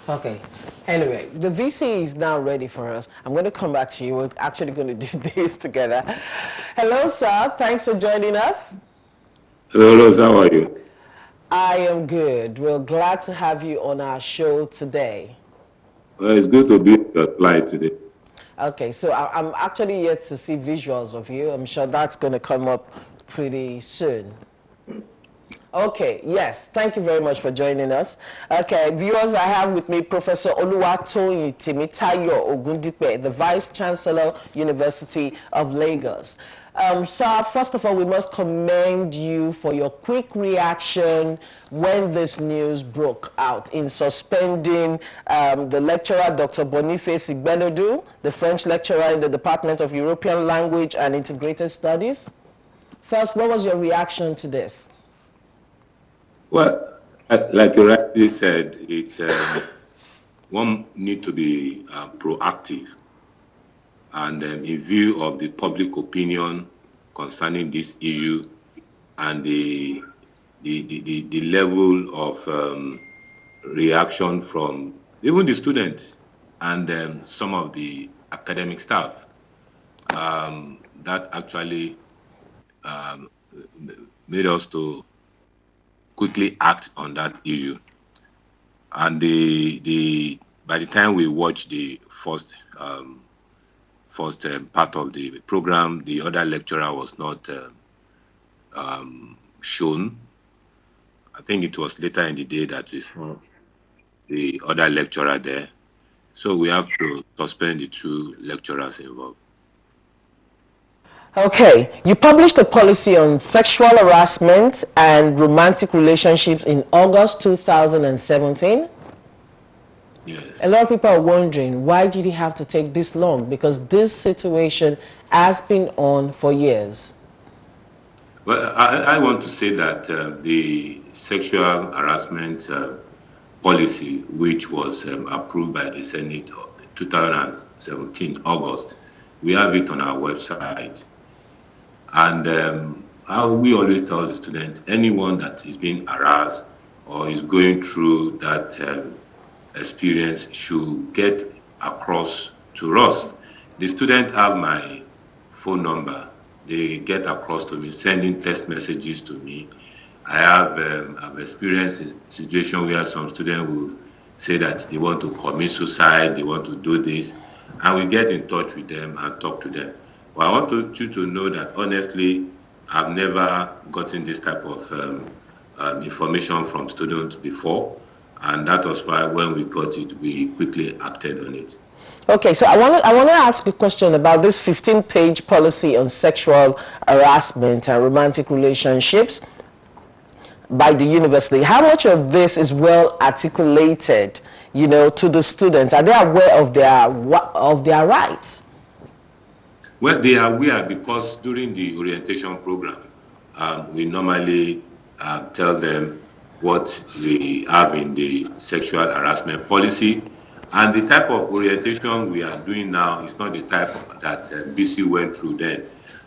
Okay. Anyway, the VC is now ready for us. I'm going to come back to you. We're actually going to do this together. Hello, sir. Thanks for joining us. Hello, Rose, how are you? I am good. We're glad to have you on our show today. Well, it's good to be on your slide today. Okay, so I'm actually yet to see visuals of you. I'm sure that's going to come up pretty soon. Okay, yes, thank you very much for joining us. Okay, viewers, I have with me Professor Oluwatoyin Temitayo Ogundipe, the Vice Chancellor, University of Lagos. Sir, first of all, we must commend you for your quick reaction when this news broke out in suspending the lecturer, Dr. Boniface Igbelodu, the French lecturer in the Department of European Language and Integrated Studies. First, what was your reaction to this? Well, like you rightly said, it's one need to be proactive, and in view of the public opinion concerning this issue and the level of reaction from even the students and some of the academic staff, that actually made us to quickly act on that issue. And by the time we watched the first part of the program, the other lecturer was not shown. I think it was later in the day that we saw the other lecturer there. So we have to suspend the two lecturers involved. Okay, you published a policy on sexual harassment and romantic relationships in August 2017. Yes. A lot of people are wondering, why did it have to take this long? Because this situation has been on for years. Well, I want to say that the sexual harassment policy, which was approved by the Senate in 2017, August, we have it on our website. And we always tell the students, anyone that is being harassed or is going through that experience should get across to us. The students have my phone number. They get across to me, sending text messages to me. I have I've experienced a situation where some students will say that they want to commit suicide, they want to do this, and we get in touch with them and talk to them. But I want you to know that honestly, I've never gotten this type of information from students before, and that was why when we got it, we quickly acted on it. Okay, so I want to ask you a question about this 15-page policy on sexual harassment and romantic relationships by the university. How much of this is well articulated, to the students? Are they aware of their rights? Well, they are aware because during the orientation program, we normally tell them what we have in the sexual harassment policy. And the type of orientation we are doing now is not the type that BC went through then.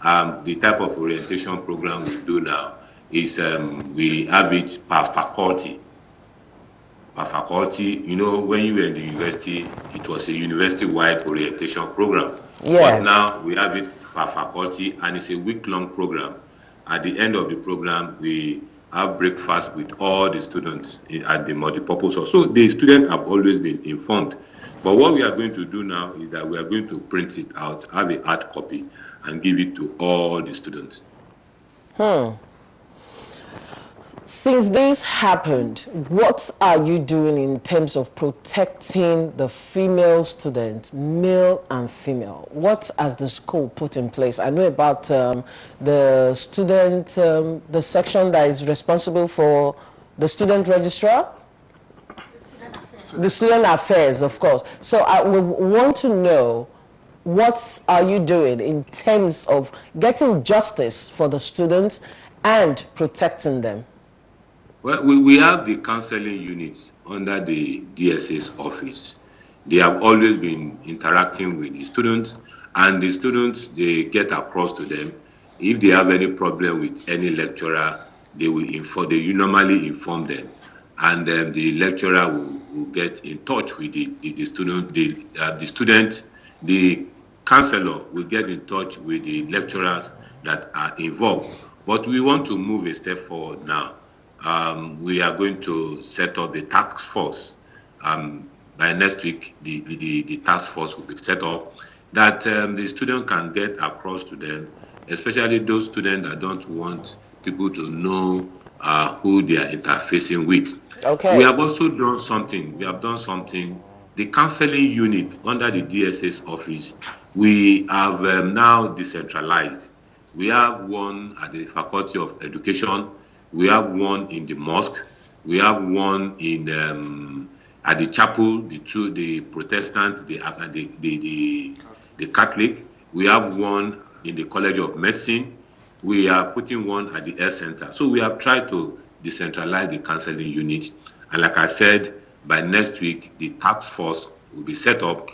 The type of orientation program we do now is we have it per faculty. Per faculty, when you were in the university, it was a university-wide orientation program. Yes. But now we have it per faculty, and it's a week-long program. At the end of the program, we have breakfast with all the students at the multipurpose hall. So the students have always been informed. But what we are going to do now is that we are going to print it out, have a hard copy, and give it to all the students. Since this happened, what are you doing in terms of protecting the female students, male and female? What has the school put in place? I know about the student, the section that is responsible for the student registrar. The student affairs, of course. So I want to know, what are you doing in terms of getting justice for the students and protecting them? Well, we have the counseling units under the DSA's office. They have always been interacting with the students, and the students, they get across to them. If they have any problem with any lecturer, they will normally inform them, and then the lecturer will will get in touch with the student, the counselor will get in touch with the lecturers that are involved. But we want to move a step forward now. We are going to set up a task force. By next week, the task force will be set up that the student can get across to them, especially those students that don't want people to know who they are interfacing with. Okay. We have also done something. The counseling unit under the DSS office, we have now decentralized. We have one at the Faculty of Education. We have one in the mosque. We have one in at the chapel, the Protestant, the Catholic. We have one in the College of Medicine. We are putting one at the Health Center. So we have tried to decentralize the counseling unit. And like I said, by next week, the task force will be set up,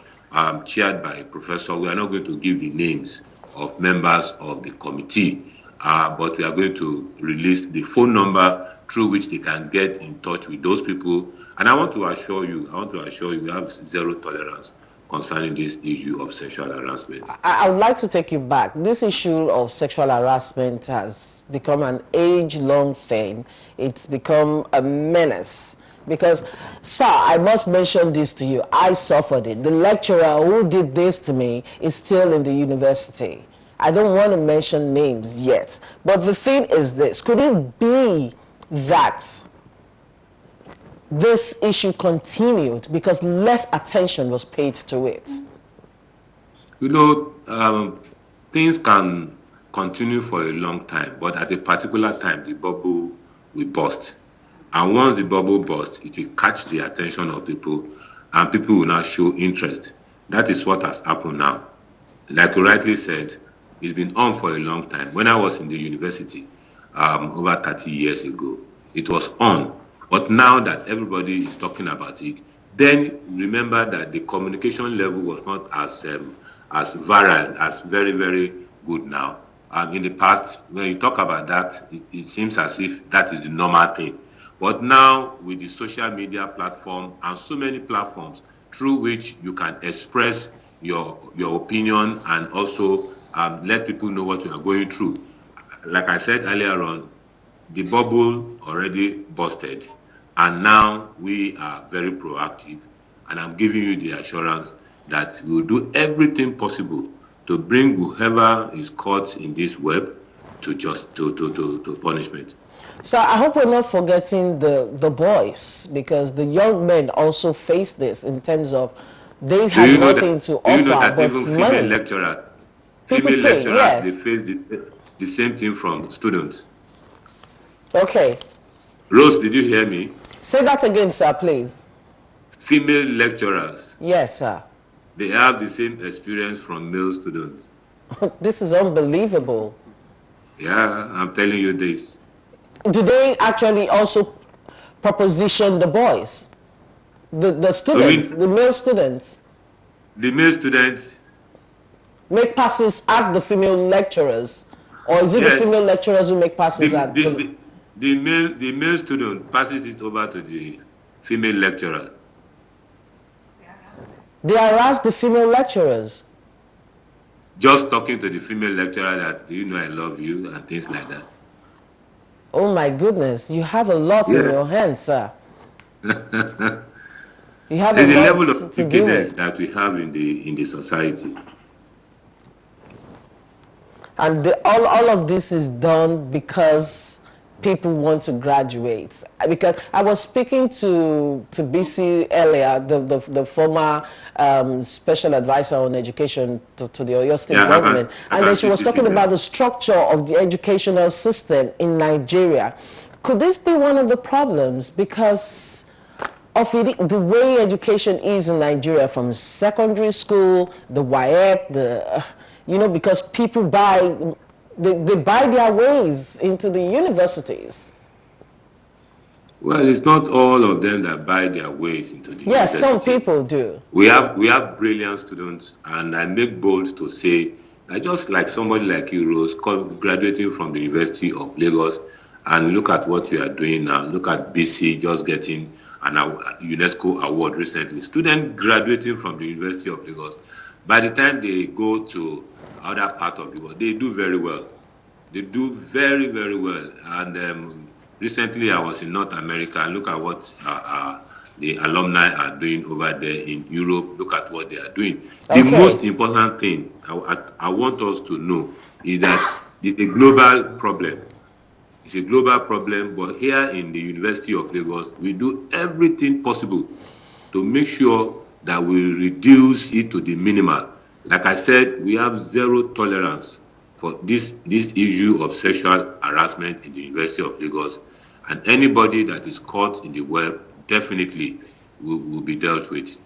chaired by a professor. We are not going to give the names of members of the committee, but we are going to release the phone number through which they can get in touch with those people. And I want to assure you, we have zero tolerance concerning this issue of sexual harassment. I would like to take you back. This issue of sexual harassment has become an age-long thing. It's become a menace. Because, sir, I must mention this to you. I suffered it. The lecturer who did this to me is still in the university. I don't want to mention names yet. But the thing is this. Could it be that this issue continued because less attention was paid to it? You know, things can continue for a long time, but at a particular time, the bubble will burst. And once the bubble bursts, it will catch the attention of people, and people will now show interest. That is what has happened now. Like you rightly said, it's been on for a long time. When I was in the university, over 30 years ago, it was on. But now that everybody is talking about it, then remember that the communication level was not as viral, as very, very good now. In the past, when you talk about that, it seems as if that is the normal thing. But now, with the social media platform and so many platforms through which you can express your opinion and also let people know what you are going through. Like I said earlier on, the bubble already busted. And now we are very proactive. And I'm giving you the assurance that we will do everything possible to bring whoever is caught in this web to punishment. So I hope we're not forgetting the boys, because the young men also face this in terms of they have nothing to offer but money. Female lecturers, yes, they face the same thing from students. Okay. Rose, did you hear me? Say that again, sir, please. Female lecturers. Yes, sir. They have the same experience from male students. This is unbelievable. Yeah, I'm telling you this. Do they actually also proposition the boys? The students, the male students? The male students make passes at the female lecturers? Or is it the female lecturers who make passes at the male student passes it over to the female lecturer. They harass the female lecturers. Just talking to the female lecturer that, do you know I love you, and things like that. Oh my goodness, you have a lot in your hands, sir. You have There's a lot level of to do it. that we have in the society. And all of this is done because people want to graduate. Because I was speaking to BC earlier, the former special advisor on education to the Oyo State government, and then she was talking about the structure of the educational system in Nigeria. Could this be one of the problems because of the way education is in Nigeria, from secondary school, the WAEC, because people they buy their ways into the universities? Well, it's not all of them that buy their ways into the university. Yes, some people do. We have brilliant students, and I make bold to say that just like somebody like you, Rose, graduating from the University of Lagos, and look at what you are doing now. Look at BC just getting UNESCO award recently. Students graduating from the University of Lagos, by the time they go to other part of the world, they do very well. They do very, very well. And recently I was in North America, and look at what the alumni are doing over there in Europe. Look at what they are doing. Okay. The most important thing I want us to know is that it's a global problem. It's a global problem, but here in the University of Lagos, we do everything possible to make sure that we reduce it to the minimal. Like I said, we have zero tolerance for this issue of sexual harassment in the University of Lagos, and anybody that is caught in the web definitely will be dealt with.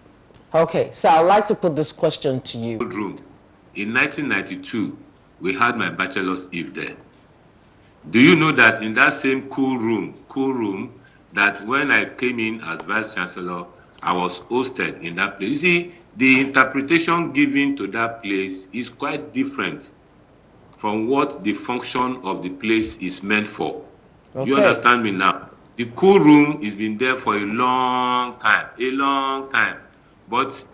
Okay, so I'd like to put this question to you. In 1992, we had my bachelor's eve there. Do you know that in that same cool room, that when I came in as Vice Chancellor, I was hosted in that place? You see, the interpretation given to that place is quite different from what the function of the place is meant for. Okay. You understand me now? The cool room has been there for a long time. But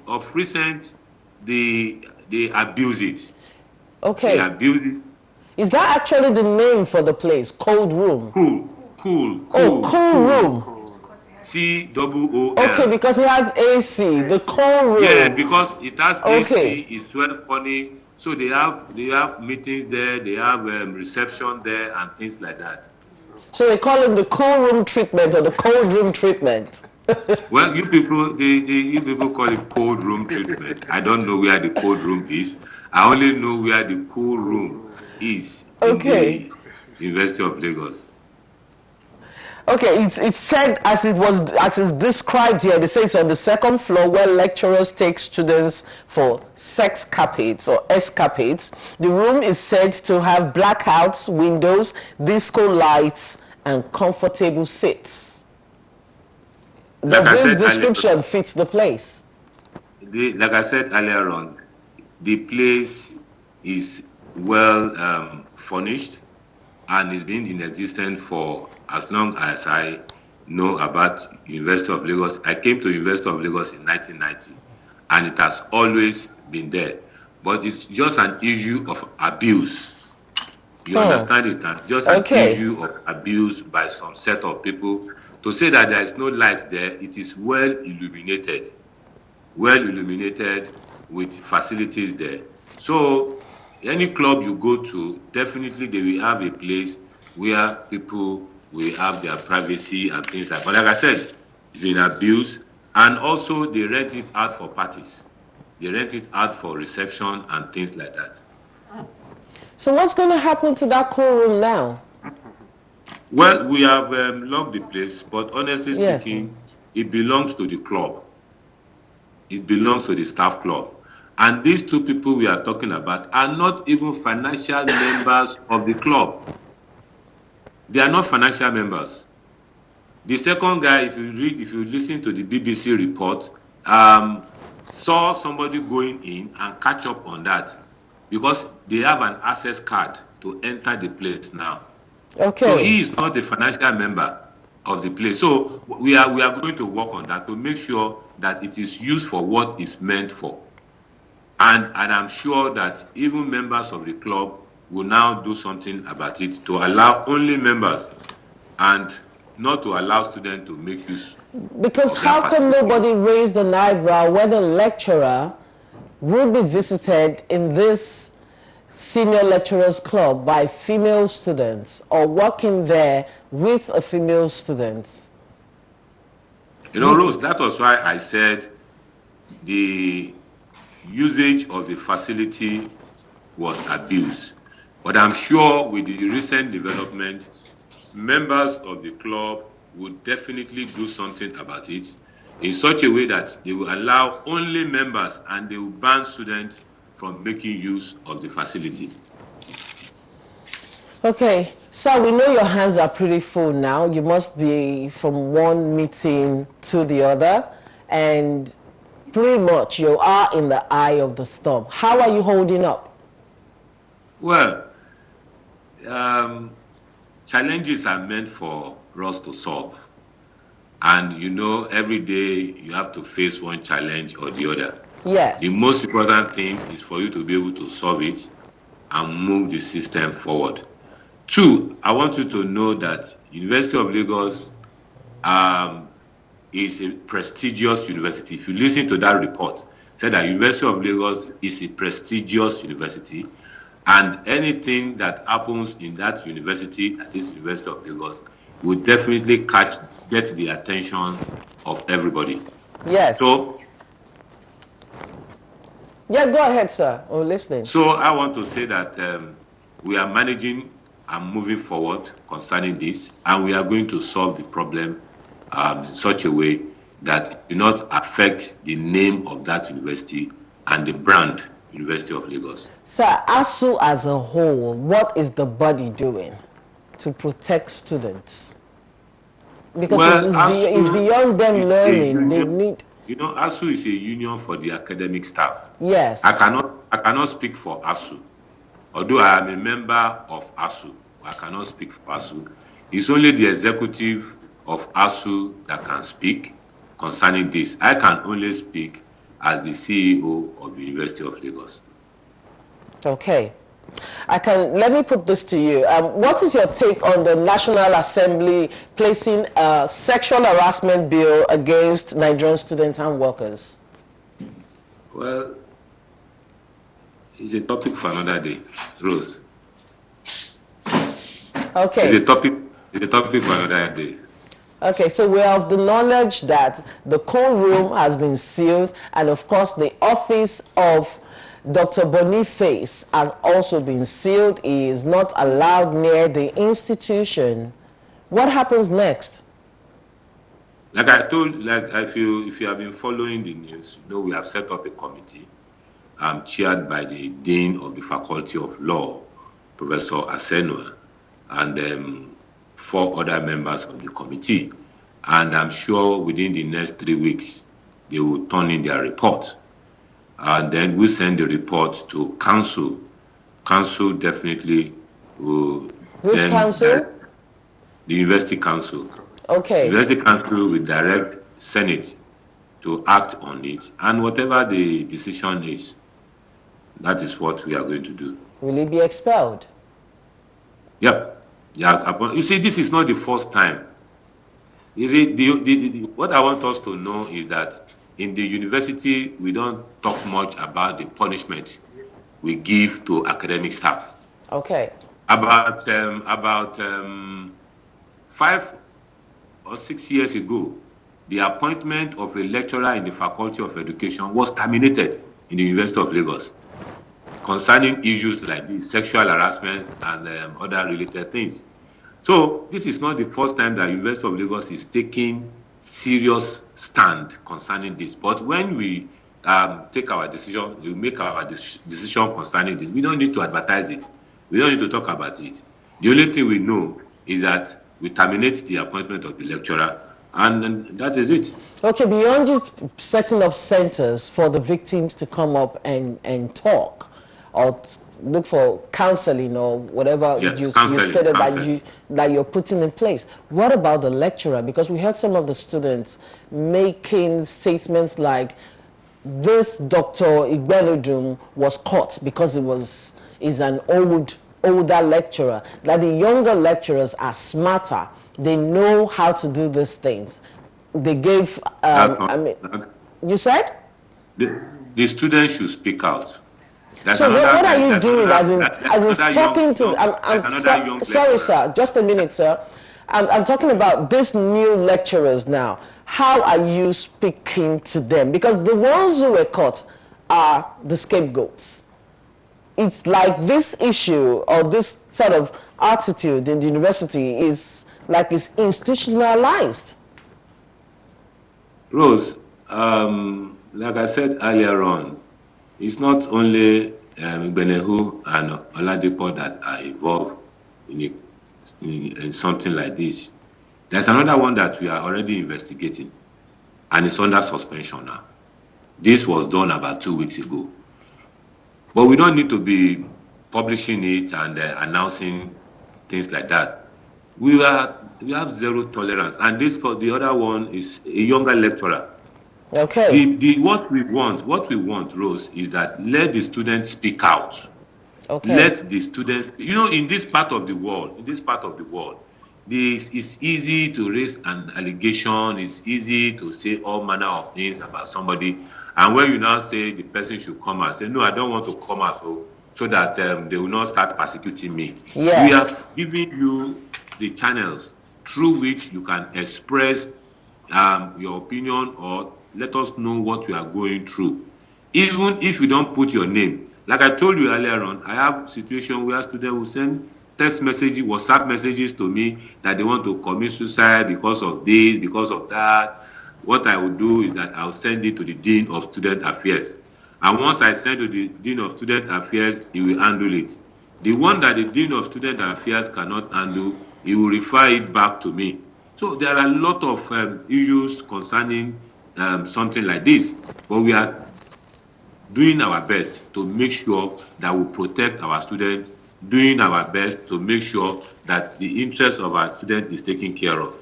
of recent, they abuse it. Okay. They abuse it. Is that actually the name for the place? Cold room? Cool. Oh, cool room. COOL. Okay, because it has AC. The cool room. Yeah, because it has AC. It's well furnished. So they have meetings there. They have reception there and things like that. So they call it the cool room treatment or the cold room treatment. Well, you people call it cold room treatment. I don't know where the cold room is. I only know where the cool room is in the University of Lagos. Okay, it's said as it's described here. They say it's on the second floor where lecturers take students for sexcapades or escapades. The room is said to have blackouts, windows, disco lights, and comfortable seats. Does this description fit the place? Like I said earlier on, the place is well furnished and it's been in existence for as long as I know about University of Lagos. I came to University of Lagos in 1990 and it has always been there. But it's just an issue of abuse. You understand it? It's just an issue of abuse by some set of people. To say that there is no light there, it is well illuminated with facilities there. So any club you go to, definitely they will have a place where people will have their privacy and things like that. But like I said, it's been abused, and also they rent it out for parties. They rent it out for reception and things like that. So what's going to happen to that cool room now? Well, we have locked the place, but honestly speaking, it belongs to the club. It belongs to the staff club. And these two people we are talking about are not even financial members of the club. They are not financial members. The second guy, if you listen to the BBC report, saw somebody going in and catch up on that because they have an access card to enter the place now. Okay. So he is not a financial member of the place. So we are going to work on that to make sure that it is used for what it's meant for. And I'm sure that even members of the club will now do something about it to allow only members and not to allow students to make use. Because how can nobody raise an eyebrow when a lecturer will be visited in this senior lecturers club by female students or working there with a female student? You know, Rose, that was why I said the usage of the facility was abused. But I'm sure with the recent development, members of the club would definitely do something about it in such a way that they will allow only members and they will ban students from making use of the facility. Okay, so we know your hands are pretty full now. You must be from one meeting to the other, and pretty much you are in the eye of the storm. How are you holding up? Well, challenges are meant for us to solve. And you know, every day you have to face one challenge or the other. Yes. The most important thing is for you to be able to solve it and move the system forward. Two, I want you to know that University of Lagos is a prestigious university. If you listen to that report, said that University of Lagos is a prestigious university, and anything that happens in that university, at this University of Lagos, will definitely get the attention of everybody. Yes. So, yeah, go ahead, sir. We're listening. So I want to say that we are managing and moving forward concerning this, and we are going to solve the problem in such a way that it do not affect the name of that university and the brand University of Lagos. Sir, ASU as a whole, what is the body doing to protect students? Because it's beyond them learning. They need. You know, ASU is a union for the academic staff. Yes. I cannot speak for ASU. Although I am a member of ASU, I cannot speak for ASU. It's only the executive of ASU that can speak concerning this. I can only speak as the CEO of the University of Lagos. Okay. Let me put this to you. What is your take on the National Assembly placing a sexual harassment bill against Nigerian students and workers? Well, it's a topic for another day, Rose. Okay. It's a topic for another day. Okay, so we are of the knowledge that the cold room has been sealed, and of course the office of Dr. Boniface has also been sealed. He is not allowed near the institution. What happens next? Like I told, if you have been following the news, you know we have set up a committee chaired by the Dean of the Faculty of Law, Professor Asenwa, and 4 other members of the committee. And I'm sure within the next 3 weeks, they will turn in their report. And then we send the report to council. Council definitely will. Which council? The University Council. Okay. The University Council will direct Senate to act on it. And whatever the decision is, that is what we are going to do. Will he be expelled? Yep. Yeah. You see, this is not the first time. You see, what I want us to know is that in the university, we don't talk much about the punishment we give to academic staff. Okay. About 5 or 6 years ago, the appointment of a lecturer in the Faculty of Education was terminated in the University of Lagos concerning issues like this, sexual harassment and other related things. So this is not the first time that University of Lagos is taking serious stand concerning this. But when we take our decision, we make our decision concerning this. We don't need to advertise it. We don't need to talk about it. The only thing we know is that we terminate the appointment of the lecturer, and that is it. Okay, beyond you setting up centers for the victims to come up and talk or look for counseling or whatever you stated that you're putting in place, what about the lecturer? Because we heard some of the students making statements like, this Dr. Igbenudum was caught because he's an older lecturer, that the younger lecturers are smarter. They know how to do these things. They gave, you said? The students should speak out. So what are you doing as talking to, sorry sir, just a minute sir. I'm talking about these new lecturers now. How are you speaking to them? Because the ones who were caught are the scapegoats. It's like this issue or this sort of attitude in the university is like it's institutionalized. Rose, like I said earlier on, it's not only Benehu and Oladipo that are involved in something like this. There's another one that we are already investigating, and it's under suspension now. This was done about 2 weeks ago. But we don't need to be publishing it and announcing things like that. we have zero tolerance. And this for the other one is a younger lecturer. Okay. What we want, Rose, is that let the students speak out. Okay. Let the students, in this part of the world, it's easy to raise an allegation. It's easy to say all manner of things about somebody. And when you now say the person should come out, say, no, I don't want to come out so that they will not start persecuting me. Yes. We have given you the channels through which you can express your opinion or let us know what you are going through. Even if you don't put your name. Like I told you earlier on, I have situations where students will send text messages, WhatsApp messages to me that they want to commit suicide because of this, because of that. What I will do is that I'll send it to the Dean of Student Affairs. And once I send to the Dean of Student Affairs, he will handle it. The one that the Dean of Student Affairs cannot handle, he will refer it back to me. So there are a lot of issues concerning something like this. But we are doing our best to make sure that we protect our students, doing our best to make sure that the interest of our students is taken care of.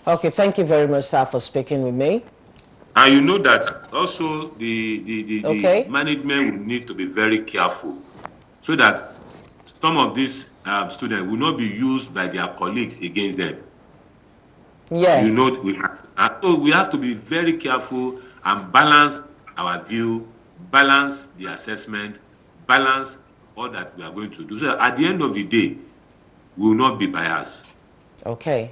Okay, thank you very much, sir, for speaking with me. And you know that also the management will need to be very careful so that some of these students will not be used by their colleagues against them. Yes. So we have to be very careful and balance our view, balance the assessment, balance all that we are going to do. So at the end of the day, we will not be biased. Okay.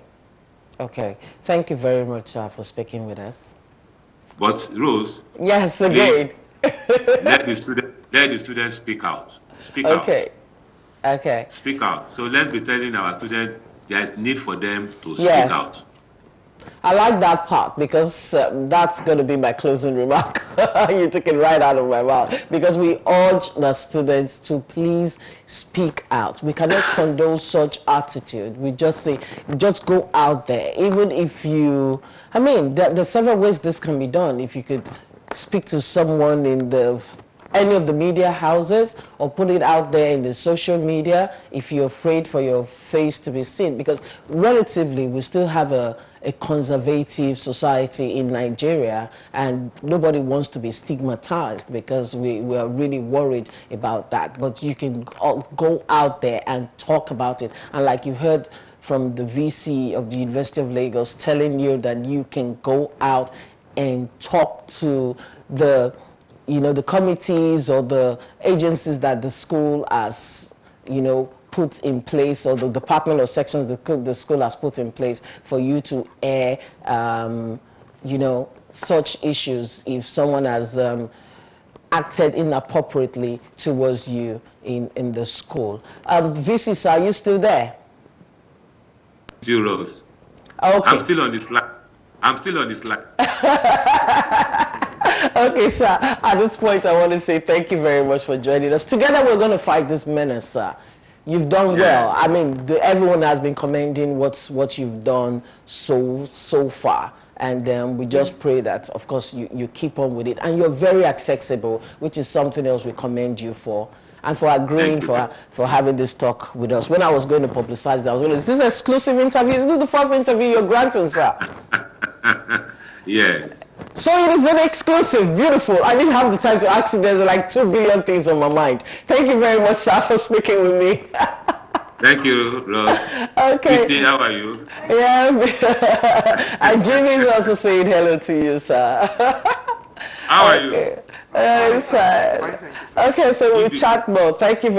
Okay. Thank you very much, sir, for speaking with us. But Rose, yes, again. let the students speak out. Speak out. Okay. Speak out. So let's be telling our students there is need for them to speak out. I like that part because that's going to be my closing remark. You took it right out of my mouth. Because we urge the students to please speak out. We cannot condone such attitude. We just say, just go out there. Even if you, there's several ways this can be done. If you could speak to someone in any of the media houses or put it out there in the social media if you're afraid for your face to be seen, because relatively we still have a conservative society in Nigeria and nobody wants to be stigmatized because we are really worried about that. But you can go out there and talk about it, and like you've heard from the VC of the University of Lagos telling you that you can go out and talk to the committees or the agencies that the school has, put in place, or the department or sections the school has put in place for you to air, such issues if someone has acted inappropriately towards you in the school. VC, are you still there? Still, Rose. Okay. I'm still on this line. Okay, sir. At this point, I want to say thank you very much for joining us. Together, we're going to fight this menace, sir. You've done well. Everyone has been commending what you've done so far. And we just pray that, of course, you keep on with it. And you're very accessible, which is something else we commend you for. And for agreeing for having this talk with us. When I was going to publicize that, I was going to say, is this exclusive interview? Is this the first interview you're granting, sir? Yes. So it is very exclusive. Beautiful. I didn't have the time to ask you. There's like 2 billion things on my mind. Thank you very much, sir, for speaking with me. Thank you, Rose. Okay. PC, how are you? Yeah. And Jimmy is also saying hello to you, sir. How are you? It's fine. Okay, so we'll chat more. Thank you very much.